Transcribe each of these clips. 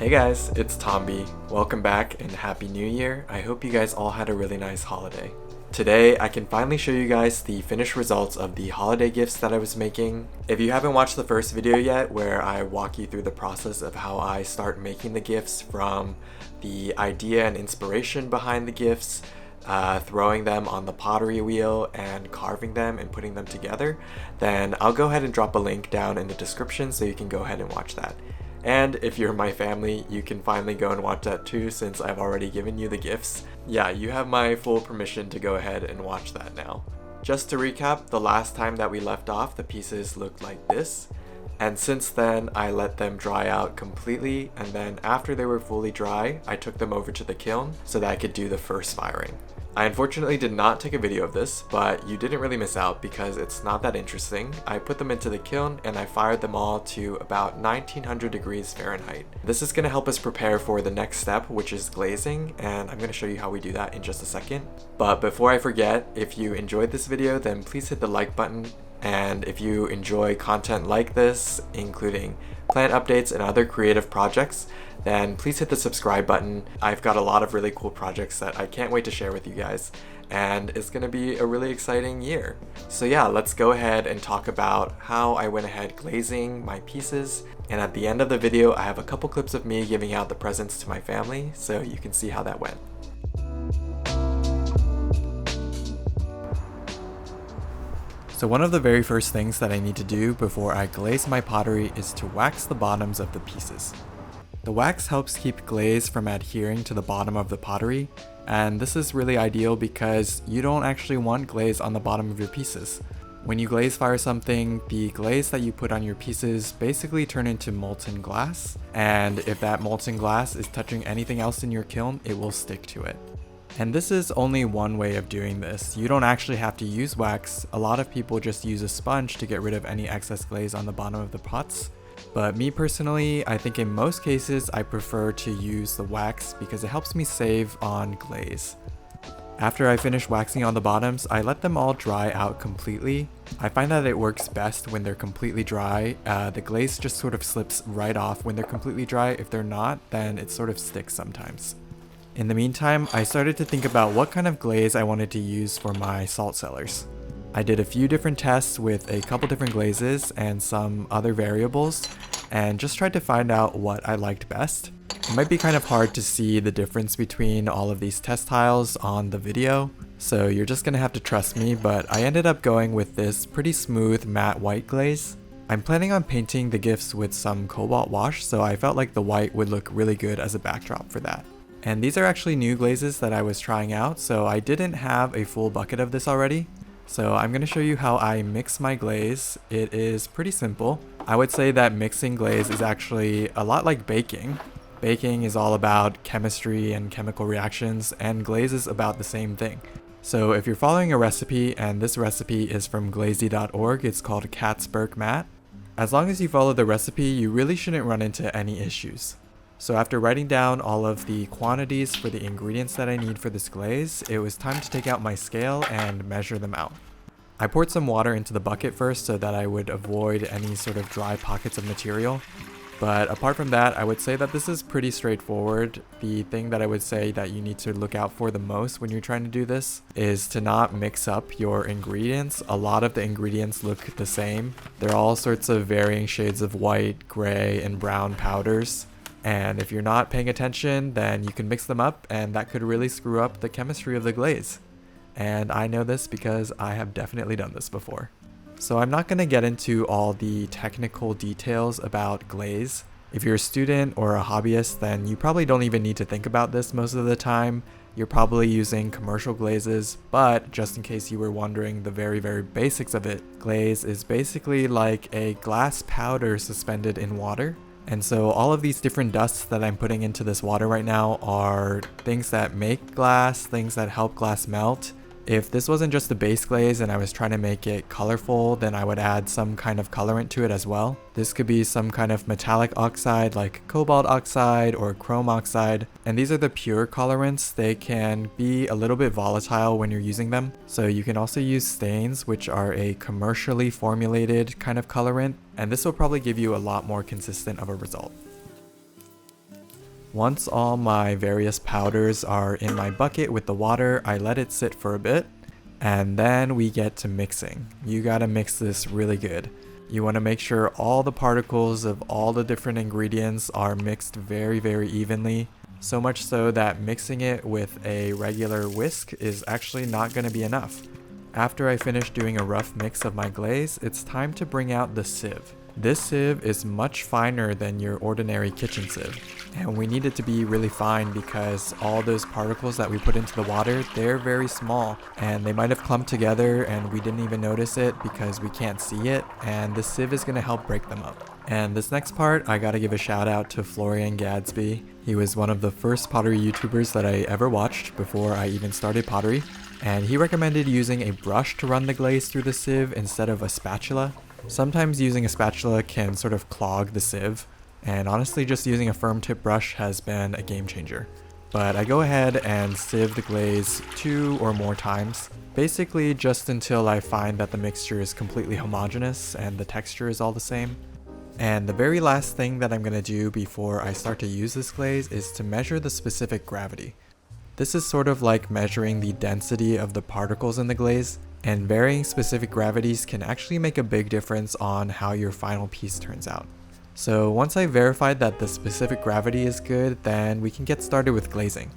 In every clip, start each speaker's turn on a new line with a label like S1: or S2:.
S1: Hey guys, it's Tomby. Welcome back and Happy New Year. I hope you guys all had a really nice holiday. Today, I can finally show you guys the finished results of the holiday gifts that I was making. If you haven't watched the first video yet, where I walk you through the process of how I start making the gifts from the idea and inspiration behind the gifts, throwing them on the pottery wheel and carving them and putting them together, then I'll go ahead and drop a link down in the description so you can go ahead and watch that. And if you're my family, you can finally go and watch that too, since I've already given you the gifts. Yeah, you have my full permission to go ahead and watch that now. Just to recap, the last time that we left off, the pieces looked like this. And since then, I let them dry out completely, and then after they were fully dry, I took them over to the kiln so that I could do the first firing. I unfortunately did not take a video of this, but you didn't really miss out because it's not that interesting. I put them into the kiln and I fired them all to about 1900 degrees Fahrenheit. This is going to help us prepare for the next step, which is glazing, and I'm going to show you how we do that in just a second. But before I forget, if you enjoyed this video, then please hit the like button. And if you enjoy content like this, including plant updates and other creative projects, then please hit the subscribe button. I've got a lot of really cool projects that I can't wait to share with you guys, and it's gonna be a really exciting year. So yeah, let's go ahead and talk about how I went ahead glazing my pieces. And at the end of the video, I have a couple clips of me giving out the presents to my family, so you can see how that went. So one of the very first things that I need to do before I glaze my pottery is to wax the bottoms of the pieces. The wax helps keep glaze from adhering to the bottom of the pottery, and this is really ideal because you don't actually want glaze on the bottom of your pieces. When you glaze fire something, the glaze that you put on your pieces basically turn into molten glass, and if that molten glass is touching anything else in your kiln, it will stick to it. And this is only one way of doing this. You don't actually have to use wax. A lot of people just use a sponge to get rid of any excess glaze on the bottom of the pots. But me personally, I think in most cases I prefer to use the wax because it helps me save on glaze. After I finish waxing on the bottoms, I let them all dry out completely. I find that it works best when they're completely dry. The glaze just sort of slips right off when they're completely dry. If they're not, then it sort of sticks sometimes. In the meantime, I started to think about what kind of glaze I wanted to use for my salt cellars. I did a few different tests with a couple different glazes and some other variables, and just tried to find out what I liked best. It might be kind of hard to see the difference between all of these test tiles on the video, so you're just gonna have to trust me, but I ended up going with this pretty smooth matte white glaze. I'm planning on painting the gifts with some cobalt wash, so I felt like the white would look really good as a backdrop for that. And these are actually new glazes that I was trying out, so I didn't have a full bucket of this already. So I'm going to show you how I mix my glaze. It is pretty simple. I would say that mixing glaze is actually a lot like baking. Baking is all about chemistry and chemical reactions, and glaze is about the same thing. So if you're following a recipe, and this recipe is from glazy.org, it's called Katzberg Matte. As long as you follow the recipe, you really shouldn't run into any issues. So after writing down all of the quantities for the ingredients that I need for this glaze, it was time to take out my scale and measure them out. I poured some water into the bucket first so that I would avoid any sort of dry pockets of material. But apart from that, I would say that this is pretty straightforward. The thing that I would say that you need to look out for the most when you're trying to do this is to not mix up your ingredients. A lot of the ingredients look the same. They're all sorts of varying shades of white, gray, and brown powders. And if you're not paying attention, then you can mix them up, and that could really screw up the chemistry of the glaze. And I know this because I have definitely done this before. So I'm not going to get into all the technical details about glaze. If you're a student or a hobbyist, then you probably don't even need to think about this most of the time. You're probably using commercial glazes, but just in case you were wondering the very basics of it, glaze is basically like a glass powder suspended in water. And so all of these different dusts that I'm putting into this water right now are things that make glass, things that help glass melt. If this wasn't just a base glaze and I was trying to make it colorful, then I would add some kind of colorant to it as well. This could be some kind of metallic oxide like cobalt oxide or chrome oxide. And these are the pure colorants. They can be a little bit volatile when you're using them. So you can also use stains, which are a commercially formulated kind of colorant. And this will probably give you a lot more consistent of a result. Once all my various powders are in my bucket with the water, I let it sit for a bit, and then we get to mixing. You gotta mix this really good. You want to make sure all the particles of all the different ingredients are mixed very, very evenly. So much so that mixing it with a regular whisk is actually not going to be enough. After I finish doing a rough mix of my glaze, it's time to bring out the sieve. This sieve is much finer than your ordinary kitchen sieve, and we need it to be really fine because all those particles that we put into the water, they're very small, and they might have clumped together and we didn't even notice it because we can't see it, and the sieve is going to help break them up. And this next part, I gotta give a shout out to Florian Gadsby. He was one of the first pottery YouTubers that I ever watched before I even started pottery, and he recommended using a brush to run the glaze through the sieve instead of a spatula. Sometimes using a spatula can sort of clog the sieve, and honestly just using a firm tip brush has been a game changer. But I go ahead and sieve the glaze 2 or more times, basically just until I find that the mixture is completely homogeneous and the texture is all the same. And the very last thing that I'm going to do before I start to use this glaze is to measure the specific gravity. This is sort of like measuring the density of the particles in the glaze, and varying specific gravities can actually make a big difference on how your final piece turns out. So once I verified that the specific gravity is good, then we can get started with glazing.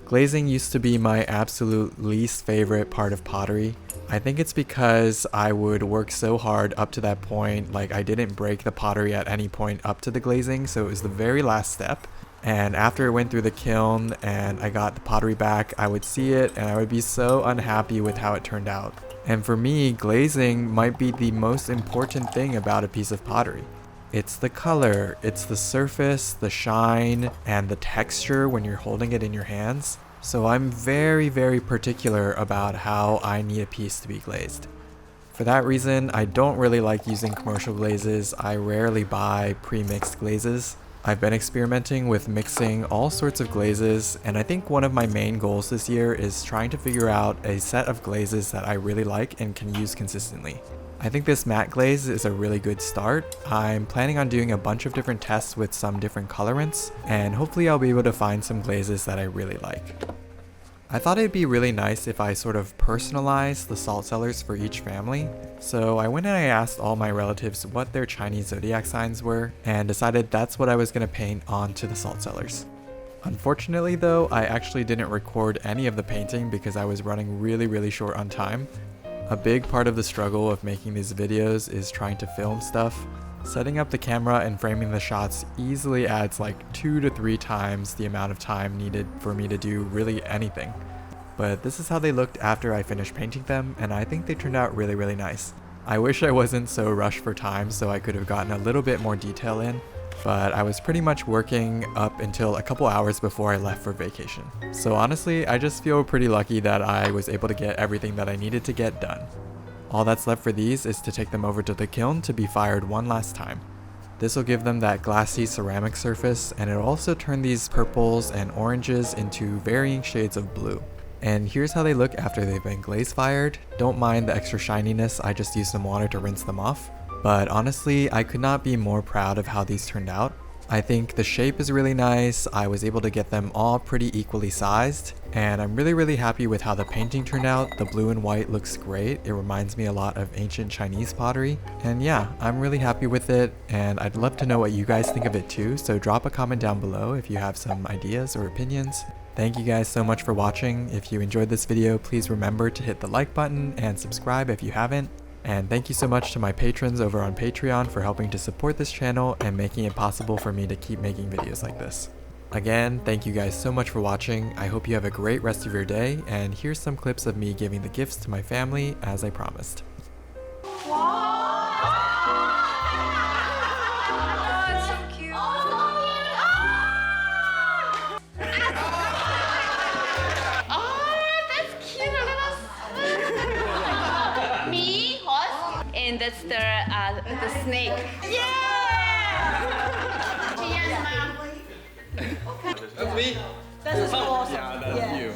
S1: Glazing used to be my absolute least favorite part of pottery. I think it's because I would work so hard up to that point, like I didn't break the pottery at any point up to the glazing, so it was the very last step. And after it went through the kiln and I got the pottery back, I would see it and I would be so unhappy with how it turned out. And for me, glazing might be the most important thing about a piece of pottery. It's the color, it's the surface, the shine, and the texture when you're holding it in your hands. So I'm very, very particular about how I need a piece to be glazed. For that reason, I don't really like using commercial glazes. I rarely buy pre-mixed glazes. I've been experimenting with mixing all sorts of glazes, and I think one of my main goals this year is trying to figure out a set of glazes that I really like and can use consistently. I think this matte glaze is a really good start. I'm planning on doing a bunch of different tests with some different colorants, and hopefully I'll be able to find some glazes that I really like. I thought it'd be really nice if I sort of personalized the salt cellars for each family. So I went and I asked all my relatives what their Chinese zodiac signs were and decided that's what I was going to paint onto the salt cellars. Unfortunately though, I actually didn't record any of the painting because I was running really short on time. A big part of the struggle of making these videos is trying to film stuff. Setting up the camera and framing the shots easily adds like 2 to 3 times the amount of time needed for me to do really anything. But this is how they looked after I finished painting them, and I think they turned out really nice. I wish I wasn't so rushed for time so I could have gotten a little bit more detail in, but I was pretty much working up until a couple hours before I left for vacation. So honestly, I just feel pretty lucky that I was able to get everything that I needed to get done. All that's left for these is to take them over to the kiln to be fired one last time. This will give them that glassy ceramic surface, and it'll also turn these purples and oranges into varying shades of blue. And here's how they look after they've been glaze fired. Don't mind the extra shininess, I just used some water to rinse them off. But honestly, I could not be more proud of how these turned out. I think the shape is really nice, I was able to get them all pretty equally sized, and I'm really happy with how the painting turned out. The blue and white looks great, it reminds me a lot of ancient Chinese pottery, and yeah, I'm really happy with it, and I'd love to know what you guys think of it too, so drop a comment down below if you have some ideas or opinions. Thank you guys so much for watching. If you enjoyed this video, please remember to hit the like button and subscribe if you haven't. And thank you so much to my patrons over on Patreon for helping to support this channel and making it possible for me to keep making videos like this. Again, thank you guys so much for watching. I hope you have a great rest of your day, and here's some clips of me giving the gifts to my family as I promised.
S2: And that's the snake. Yeah!
S3: That's me. That's a small.
S1: Yeah, that's you.